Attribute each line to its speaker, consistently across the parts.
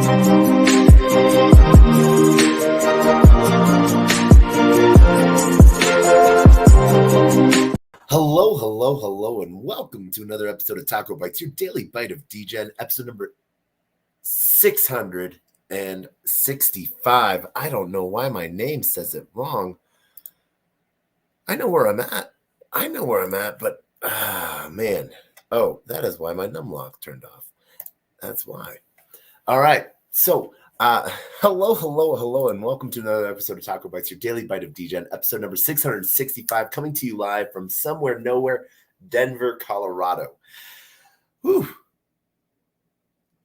Speaker 1: Hello, and welcome to another episode of TacoBytes, your daily bite of Degen, episode number 665. I don't know why my name says it wrong. I know where I'm at, but man. Oh, that is why my numlock turned off. That's why. All right, so hello, and welcome to another episode of TacoBytes, your daily bite of Degen, episode number 665, coming to you live from somewhere, nowhere, Denver, Colorado. Whew.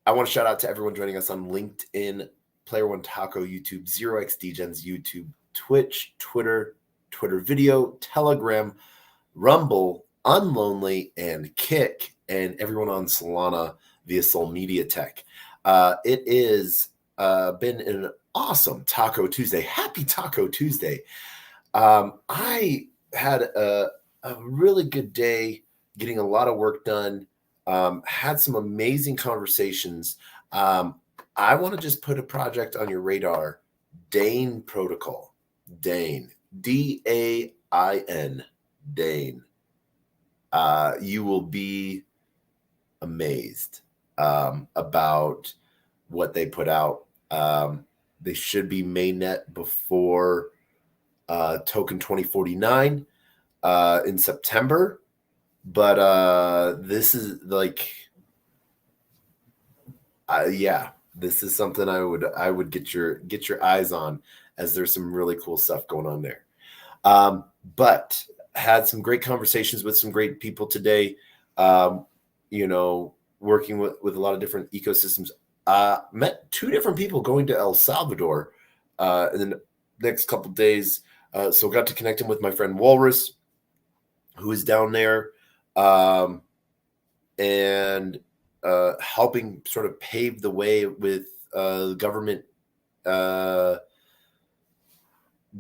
Speaker 1: I want to shout out to everyone joining us on LinkedIn, Player One Taco, YouTube, 0xDegens, YouTube, Twitch, Twitter video, Telegram, Rumble, Unlonely, and Kick, and everyone on Solana via Soul Media Tech. It is been an awesome Taco Tuesday. Happy Taco Tuesday. I had a really good day getting a lot of work done. Had some amazing conversations. I want to just put a project on your radar. Degen protocol. Degen. D-A-I-N. Degen. You will be amazed about what they put out. They should be mainnet before token 2049 in September, but this is like, this is something I would get your eyes on, as there's some really cool stuff going on there. But had some great conversations with some great people today. Working with a lot of different ecosystems. Met two different people going to El Salvador in the next couple of days. So got to connect him with my friend Walrus, who is down there, and helping sort of pave the way with the government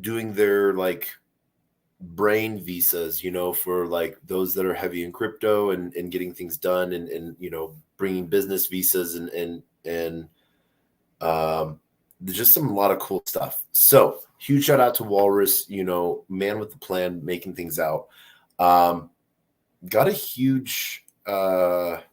Speaker 1: doing their like brain visas, for like those that are heavy in crypto and getting things done and bringing business visas and just a lot of cool stuff. So huge shout out to Walrus, man with the plan, making things out. Got a huge had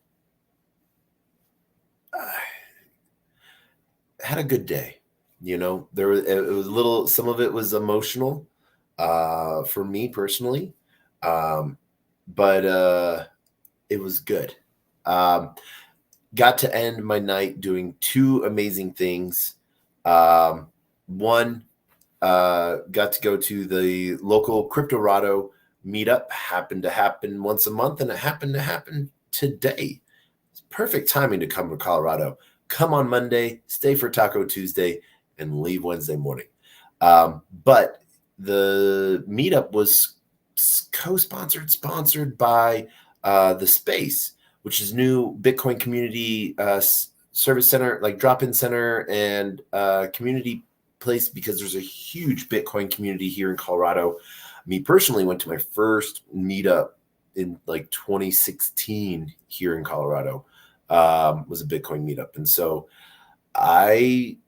Speaker 1: a good day. It was a little, some of it was emotional for me personally, but it was good. Got to end my night doing two amazing things. One, got to go to the local Cryptorado meetup. Happened to happen once a month, and it happened to happen today. It's perfect timing to come to Colorado. Come on Monday, stay for Taco Tuesday, and leave Wednesday morning. But the meetup was sponsored by the Space, which is new Bitcoin community service center, like drop-in center and community place, because there's a huge Bitcoin community here in Colorado. Me personally went to my first meetup in like 2016 here in Colorado, was a Bitcoin meetup. And so I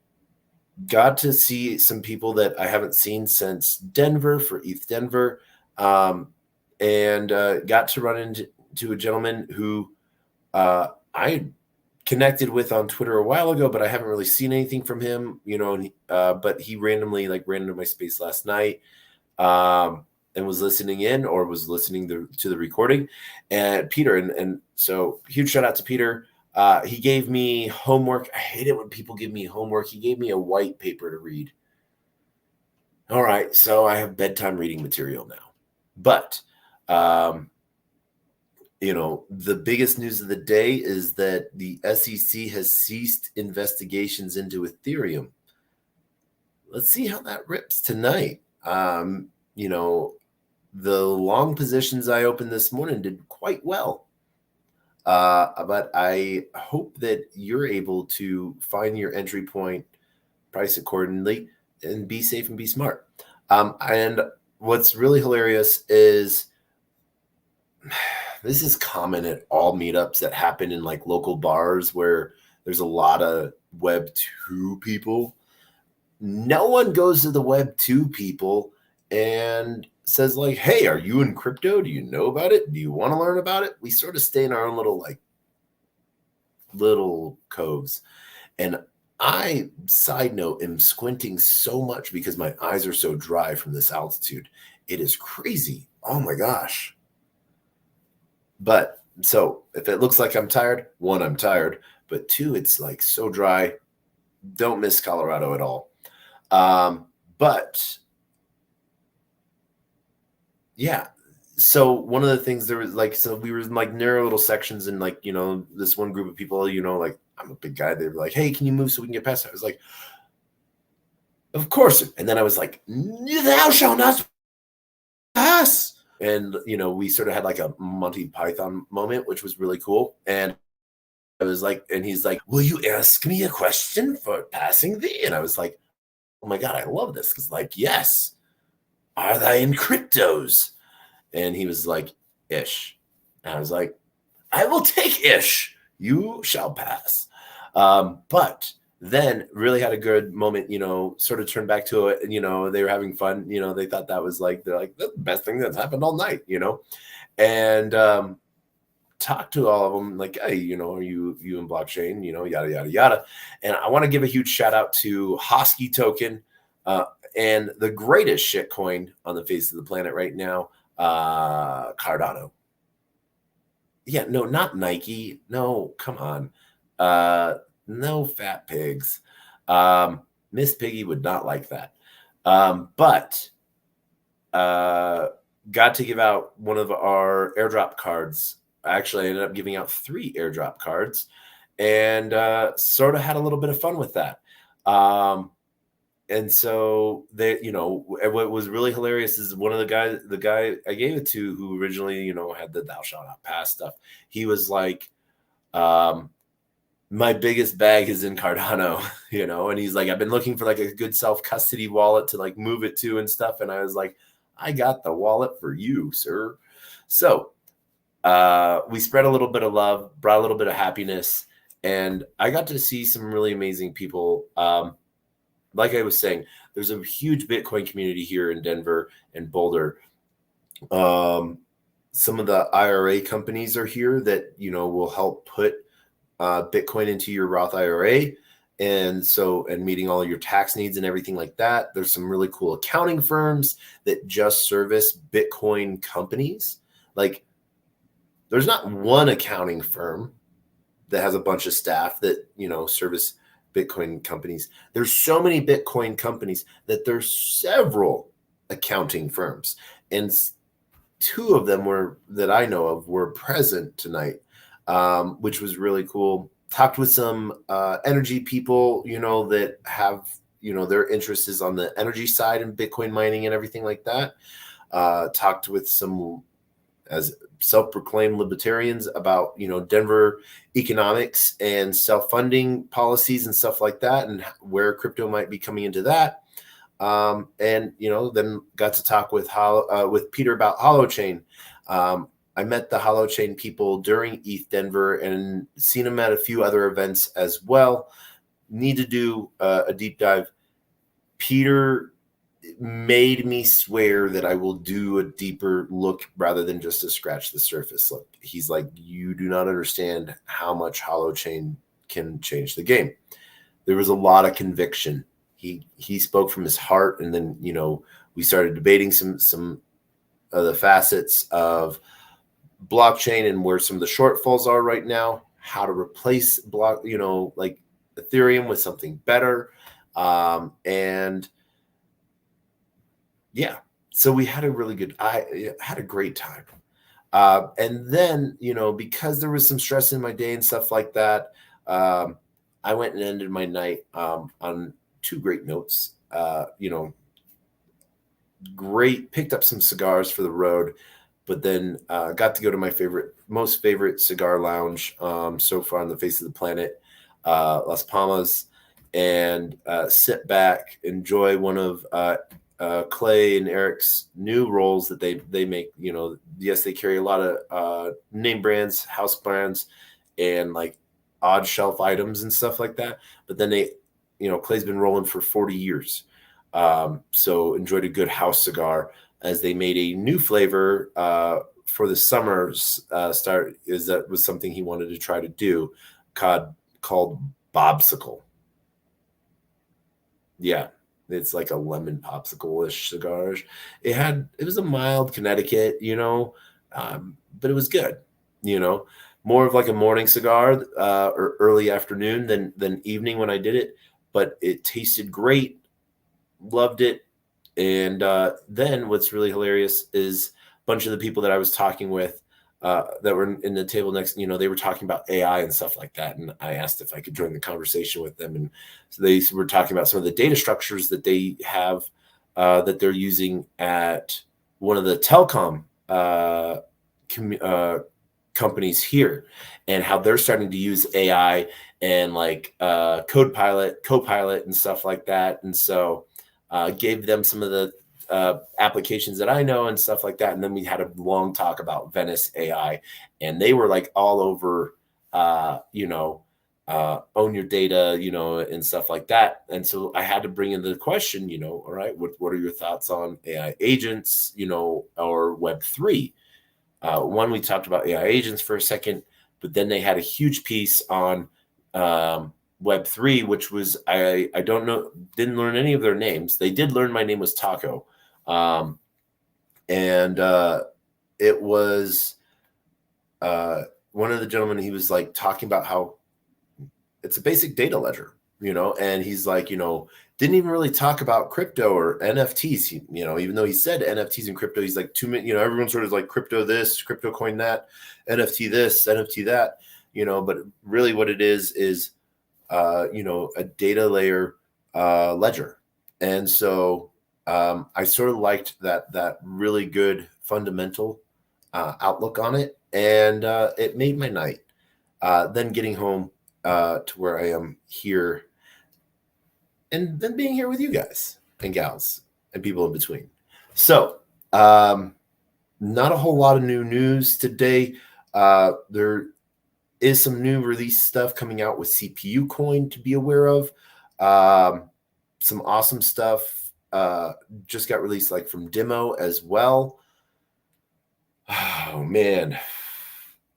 Speaker 1: got to see some people that I haven't seen since Denver for ETH Denver, and got to run into a gentleman who I connected with on Twitter a while ago, but I haven't really seen anything from him, but he randomly ran into my space last night, and was listening in, or was listening to the recording, and Peter. And so huge shout out to Peter. He gave me homework. I hate it when people give me homework. He gave me a white paper to read. All right, so I have bedtime reading material now. But, the biggest news of the day is that the SEC has ceased investigations into Ethereum. Let's see how that rips tonight. The long positions I opened this morning did quite well. But I hope that you're able to find your entry point, price accordingly, and be safe and be smart. And what's really hilarious is this is common at all meetups that happen in like local bars where There's a lot of Web 2 people. No one goes to the Web 2 people and says like, hey, are you in crypto? Do you know about it? Do you want to learn about it? We sort of stay in our own little coves. And I, side note, am squinting so much because my eyes are so dry from this altitude. It is crazy. Oh my gosh. But so if it looks like I'm tired, one, I'm tired, but two, it's like so dry. Don't miss Colorado at all. But yeah, so one of the things there was like, so we were in like narrow little sections, and like, this one group of people, like I'm a big guy. They were like, hey, can you move so we can get past it? I was like, of course. And then I was like, thou shalt not pass. And, we sort of had like a Monty Python moment, which was really cool. And I was like, and he's like, will you ask me a question for passing thee? And I was like, oh my God, I love this. Cause like, yes, are they in cryptos? And he was like, ish. And I was like, I will take ish. You shall pass. But then really had a good moment, sort of turned back to it. And, they were having fun. They thought that was like, they're like, the best thing that's happened all night, and talked to all of them like, hey, are you in blockchain, yada, yada, yada. And I want to give a huge shout out to Hosky Token and the greatest shitcoin on the face of the planet right now, Cardano. Yeah, no, not Nike. No, come on. No fat pigs. Miss Piggy would not like that. But got to give out one of our airdrop cards. Actually, I ended up giving out 3 airdrop cards, and sort of had a little bit of fun with that. And so they, what was really hilarious is one of the guy I gave it to, who originally, had the thou shalt not pass stuff. He was like, my biggest bag is in Cardano, and he's like, I've been looking for like a good self-custody wallet to like move it to and stuff. And I was like, I got the wallet for you, sir. So we spread a little bit of love, brought a little bit of happiness, and I got to see some really amazing people. Like I was saying, there's a huge Bitcoin community here in Denver and Boulder. Some of the IRA companies are here that, will help put Bitcoin into your Roth IRA. And meeting all your tax needs and everything like that. There's some really cool accounting firms that just service Bitcoin companies. Like, there's not one accounting firm that has a bunch of staff that, service Bitcoin companies. There's so many Bitcoin companies that there's several accounting firms, and 2 of them that I know of were present tonight, which was really cool. Talked with some energy people, that have, their interest is on the energy side and Bitcoin mining and everything like that. Talked with some as self-proclaimed libertarians about, Denver economics and self-funding policies and stuff like that, and where crypto might be coming into that. And, then got to talk with Peter about Holochain. I met the Holochain people during ETH Denver and seen them at a few other events as well. Need to do a deep dive. Peter made me swear that I will do a deeper look rather than just to scratch the surface. Look, he's like, you do not understand how much Holochain can change the game. There was a lot of conviction. He spoke from his heart, and then, we started debating some of the facets of blockchain and where some of the shortfalls are right now, how to replace like Ethereum with something better. And yeah, so we had I had a great time. And then, because there was some stress in my day and stuff like that, I went and ended my night on 2 great notes. Picked up some cigars for the road, but then got to go to my most favorite cigar lounge so far on the face of the planet, Las Palmas, and sit back, enjoy one of Clay and Eric's new rolls that they make. Yes, they carry a lot of name brands, house brands, and like odd shelf items and stuff like that. But then Clay's been rolling for 40 years. So enjoyed a good house cigar as they made a new flavor for the summer that was something he wanted to try to do called Bobsicle. Yeah, it's like a lemon popsicle-ish cigar. It was a mild Connecticut, but it was good, more of like a morning cigar or early afternoon than evening when I did it, but it tasted great. Loved it. And then what's really hilarious is a bunch of the people that I was talking with that were in the table next, they were talking about AI and stuff like that. And I asked if I could join the conversation with them. And so they were talking about some of the data structures that they have that they're using at one of the telecom companies here, and how they're starting to use AI and like Copilot and stuff like that. And so gave them some of the applications that I know and stuff like that. And then we had a long talk about Venice AI, and they were like all over, own your data, and stuff like that. And so I had to bring in the question, all right, what are your thoughts on AI agents, or Web3? One, we talked about AI agents for a second, but then they had a huge piece on Web3, which was, I don't know, didn't learn any of their names. They did learn my name was Taco. And it was one of the gentlemen, he was like talking about how it's a basic data ledger, and he's like, didn't even really talk about crypto or NFTs, even though he said NFTs and crypto, he's like everyone's sort of like crypto this, crypto coin that, NFT this, NFT that, but really what it is a data layer ledger. And so I sort of liked that really good fundamental outlook on it, and it made my night. Then getting home to where I am here, and then being here with you guys and gals and people in between. So not a whole lot of new news today. There is some new release stuff coming out with CPU Coin to be aware of. Some awesome stuff just got released like from Demo as well. Oh man,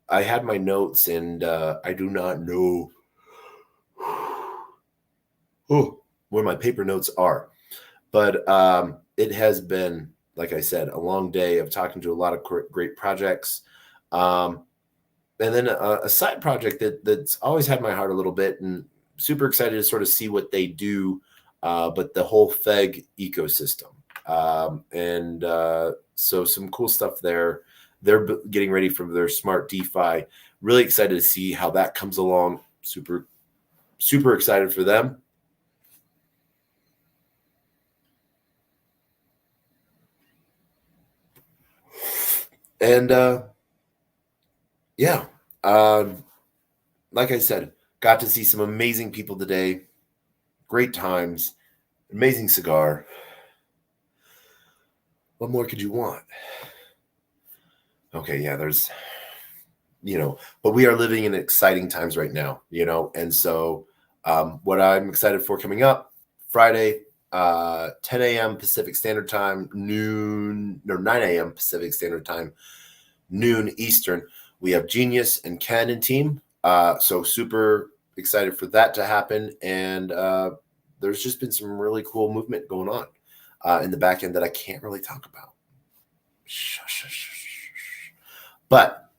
Speaker 1: I had my notes and I do not know where my paper notes are, but it has been, like I said, a long day of talking to a lot of great projects. And then a side project that's always had my heart a little bit, and super excited to sort of see what they do, but the whole FEG ecosystem. So some cool stuff there. They're getting ready for their smart DeFi. Really excited to see how that comes along. Super, super excited for them. And yeah, like I said, got to see some amazing people today. Great times, amazing cigar. What more could you want? Okay, yeah, there's, but we are living in exciting times right now, and so what I'm excited for coming up Friday, 10 a.m. Pacific Standard Time, 9 a.m. Pacific Standard Time, noon Eastern. We have Genius and Ken and team. So super excited for that to happen. And there's just been some really cool movement going on in the back end that I can't really talk about. But,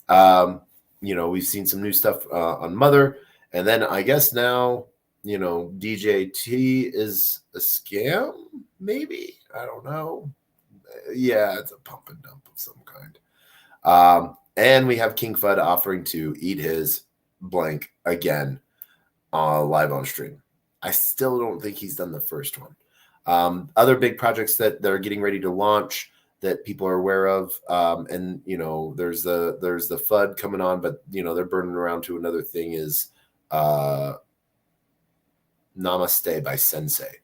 Speaker 1: we've seen some new stuff on Mother. And then I guess now, DJT is a scam, maybe? I don't know. Yeah, it's a pump and dump of some kind. And we have King Fud offering to eat his blank again live on stream. I still don't think he's done the first one. Other big projects that are getting ready to launch that people are aware of, and there's the FUD coming on, but they're burning around to another thing is Namaste by Sensei.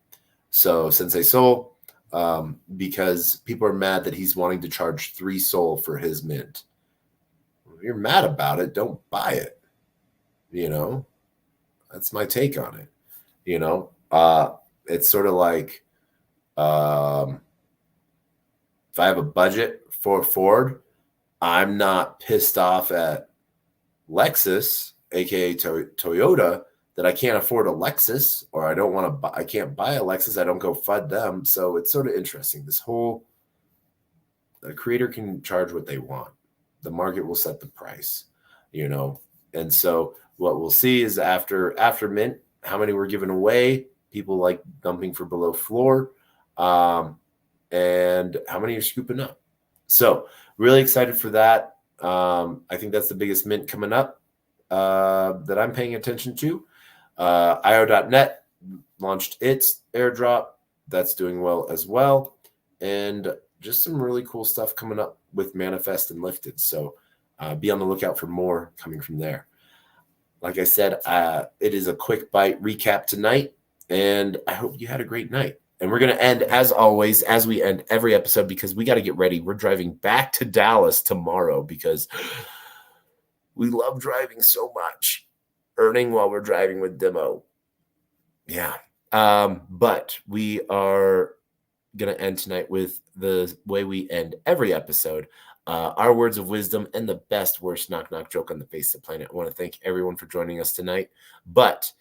Speaker 1: So Sensei Soul, because people are mad that he's wanting to charge 3 Sol for his mint. If you're mad about it, don't buy it. That's my take on it. It's sort of like if I have a budget for Ford, I'm not pissed off at Lexus, aka Toyota, that I can't afford a Lexus, or I don't want to buy, I can't buy a Lexus. I don't go FUD them. So it's sort of interesting. The creator can charge what they want. The market will set the price, And so what we'll see is after mint, how many we're giving away. People like dumping for below floor, and how many are scooping up. So really excited for that. I think that's the biggest mint coming up that I'm paying attention to. IO.net launched its airdrop. That's doing well as well. And just some really cool stuff coming up with Manifest and Lifted. So be on the lookout for more coming from there. Like I said, it is a quick bite recap tonight, and I hope you had a great night. And we're going to end, as always, as we end every episode, because we got to get ready. We're driving back to Dallas tomorrow because we love driving so much. Earning while we're driving with Demo. Yeah. But we are going to end tonight with the way we end every episode. Our words of wisdom and the best, worst knock-knock joke on the face of the planet. I want to thank everyone for joining us tonight. But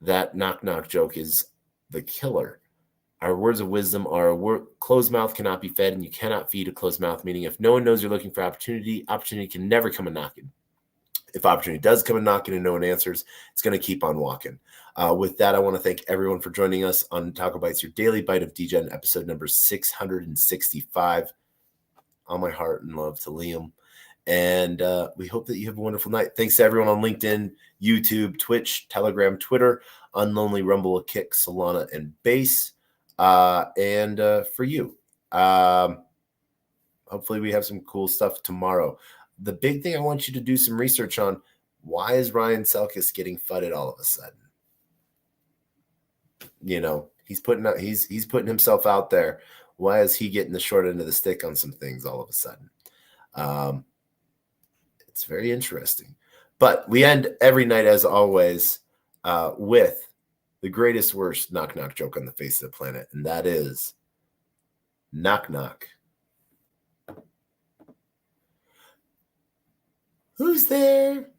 Speaker 1: that knock-knock joke is the killer. Our words of wisdom are closed mouth cannot be fed, and you cannot feed a closed mouth, meaning if no one knows you're looking for opportunity can never come a knocking. If opportunity does come a knocking and no one answers, it's going to keep on walking. With that, I want to thank everyone for joining us on TacoBytes, your daily bite of Degen, episode number 665. All my heart and love to Liam. And we hope that you have a wonderful night. Thanks to everyone on LinkedIn, YouTube, Twitch, Telegram, Twitter, Unlonely, Rumble, Kick, Solana, and Base. And for you. Hopefully we have some cool stuff tomorrow. The big thing I want you to do some research on, why is Ryan Selkis getting fudded all of a sudden? He's putting himself out there. Why is he getting the short end of the stick on some things all of a sudden? It's very interesting. But we end every night, as always, with the greatest, worst knock-knock joke on the face of the planet, and that is knock-knock. Who's there?